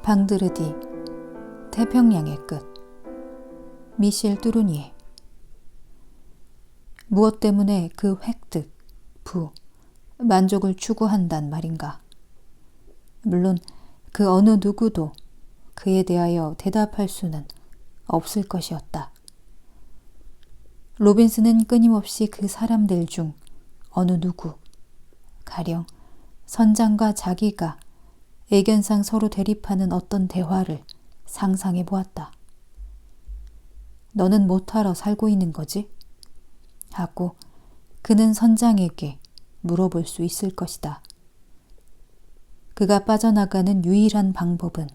방드르디, 태평양의 끝. 미셸 뚜루니에. 무엇 때문에 그 획득, 만족을 추구한단 말인가. 물론 그 어느 누구도 그에 대하여 대답할 수는 없을 것이었다. 로빈스는 끊임없이 그 사람들 중 어느 누구, 가령 선장과 자기가 애견상 서로 대립하는 어떤 대화를 상상해 보았다. 너는 뭐하러 살고 있는 거지? 하고 그는 선장에게 물어볼 수 있을 것이다. 그가 빠져나가는 유일한 방법은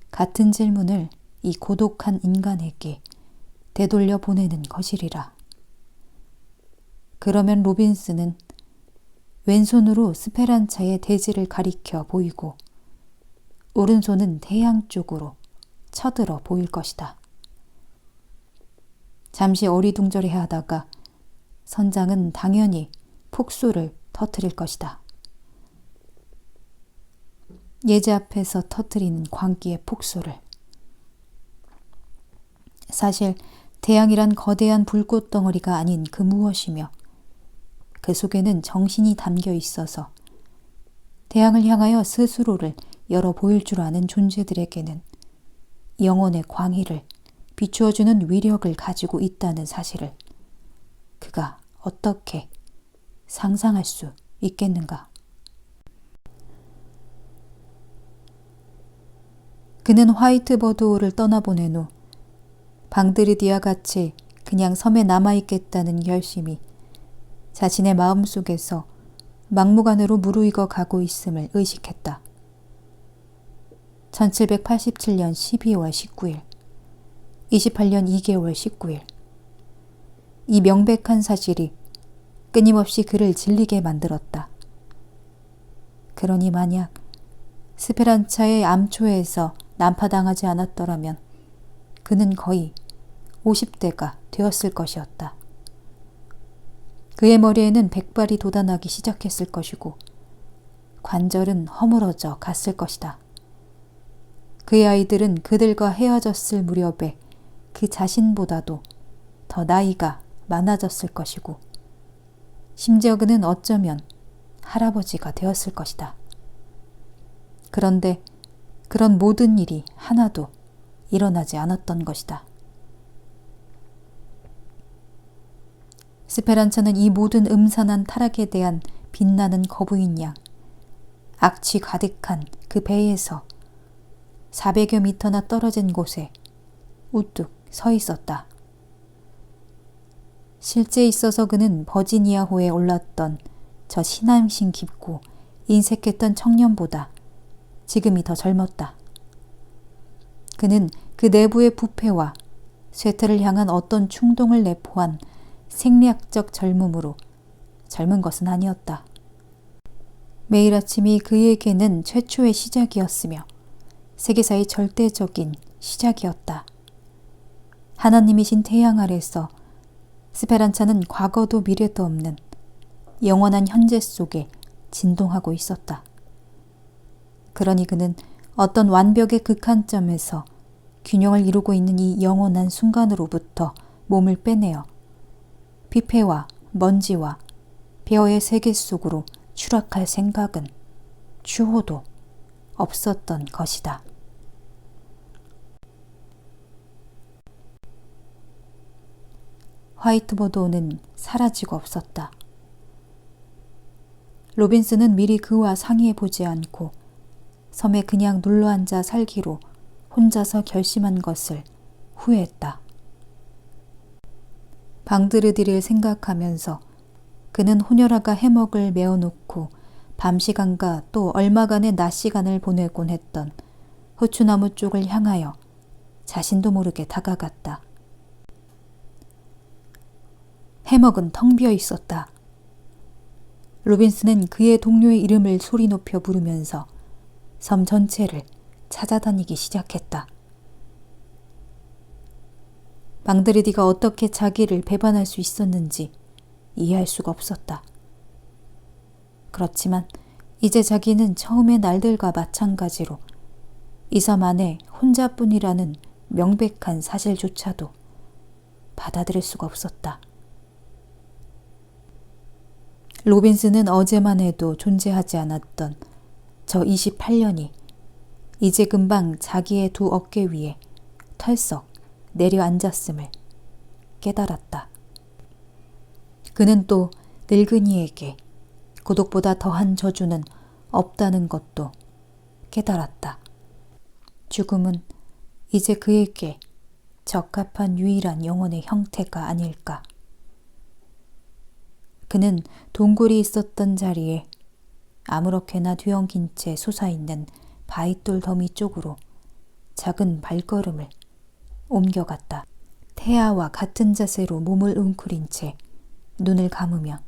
같은 질문을 이 고독한 인간에게 되돌려 보내는 것이리라. 그러면 로빈스는 왼손으로 스페란차의 대지를 가리켜 보이고 오른손은 태양 쪽으로 쳐들어 보일 것이다. 잠시 어리둥절해하다가 선장은 당연히 폭소를 터뜨릴 것이다. 예제 앞에서 터뜨리는 광기의 폭소를. 사실 태양이란 거대한 불꽃 덩어리가 아닌 그 무엇이며 그 속에는 정신이 담겨 있어서 태양을 향하여 스스로를 열어 보일 줄 아는 존재들에게는 영혼의 광희를 비추어주는 위력을 가지고 있다는 사실을 그가 어떻게 상상할 수 있겠는가. 그는 화이트버드호를 떠나보낸 후 방드르디와 같이 그냥 섬에 남아있겠다는 결심이 자신의 마음속에서 막무가내로 무르익어 가고 있음을 의식했다. 1787년 12월 19일, 28년 2개월 19일. 이 명백한 사실이 끊임없이 그를 질리게 만들었다. 그러니 만약 스페란차의 암초에서 난파당하지 않았더라면 그는 거의 50대가 되었을 것이었다. 그의 머리에는 백발이 돋아나기 시작했을 것이고 관절은 허물어져 갔을 것이다. 그의 아이들은 그들과 헤어졌을 무렵에 그 자신보다도 더 나이가 많아졌을 것이고 심지어 그는 어쩌면 할아버지가 되었을 것이다. 그런데 그런 모든 일이 하나도 일어나지 않았던 것이다. 스페란차는 이 모든 음산한 타락에 대한 빛나는 거부인 양 악취 가득한 그 배에서 400여 미터나 떨어진 곳에 우뚝 서 있었다. 실제 있어서 그는 버지니아호에 올랐던 저 신앙심 깊고 인색했던 청년보다 지금이 더 젊었다. 그는 그 내부의 부패와 쇠퇴를 향한 어떤 충동을 내포한 생략적 젊음으로 젊은 것은 아니었다. 매일 아침이 그에게는 최초의 시작이었으며 세계사의 절대적인 시작이었다. 하나님이신 태양 아래서 스페란차는 과거도 미래도 없는 영원한 현재 속에 진동하고 있었다. 그러니 그는 어떤 완벽의 극한점에서 균형을 이루고 있는 이 영원한 순간으로부터 몸을 빼내어 비폐와 먼지와 벼의 세계 속으로 추락할 생각은 추호도 없었던 것이다. 화이트버드호는 사라지고 없었다. 로빈스는 미리 그와 상의해 보지 않고 섬에 그냥 눌러앉아 살기로 혼자서 결심한 것을 후회했다. 방드르디를 생각하면서 그는 호녀라가 해먹을 메어놓고 밤시간과 또 얼마간의 낮시간을 보내곤 했던 후추나무 쪽을 향하여 자신도 모르게 다가갔다. 해먹은 텅 비어 있었다. 로빈스는 그의 동료의 이름을 소리 높여 부르면서 섬 전체를 찾아다니기 시작했다. 방드르디가 어떻게 자기를 배반할 수 있었는지 이해할 수가 없었다. 그렇지만 이제 자기는 처음의 날들과 마찬가지로 이 섬 안에 혼자뿐이라는 명백한 사실조차도 받아들일 수가 없었다. 로빈슨은 어제만 해도 존재하지 않았던 저 28년이 이제 금방 자기의 두 어깨 위에 털썩 내려앉았음을 깨달았다. 그는 또 늙은이에게 고독보다 더한 저주는 없다는 것도 깨달았다. 죽음은 이제 그에게 적합한 유일한 영혼의 형태가 아닐까. 그는 동굴이 있었던 자리에 아무렇게나 뒤엉킨 채 솟아있는 바위돌 더미 쪽으로 작은 발걸음을 옮겨갔다. 태아와 같은 자세로 몸을 웅크린 채 눈을 감으며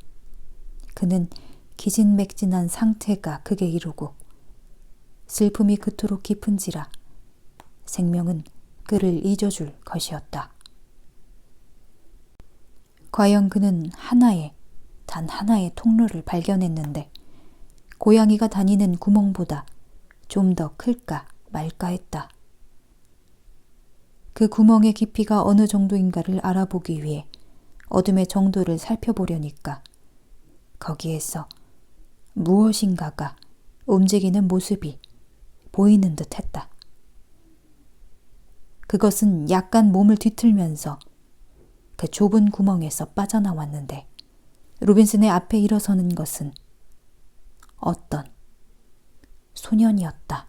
그는 기진맥진한 상태가 극에 이르고 슬픔이 그토록 깊은지라 생명은 그를 잊어줄 것이었다. 과연 그는 단 하나의 통로를 발견했는데 고양이가 다니는 구멍보다 좀 더 클까 말까 했다. 그 구멍의 깊이가 어느 정도인가를 알아보기 위해 어둠의 정도를 살펴보려니까 거기에서 무엇인가가 움직이는 모습이 보이는 듯 했다. 그것은 약간 몸을 뒤틀면서 그 좁은 구멍에서 빠져나왔는데 로빈슨의 앞에 일어서는 것은 어떤 소년이었다.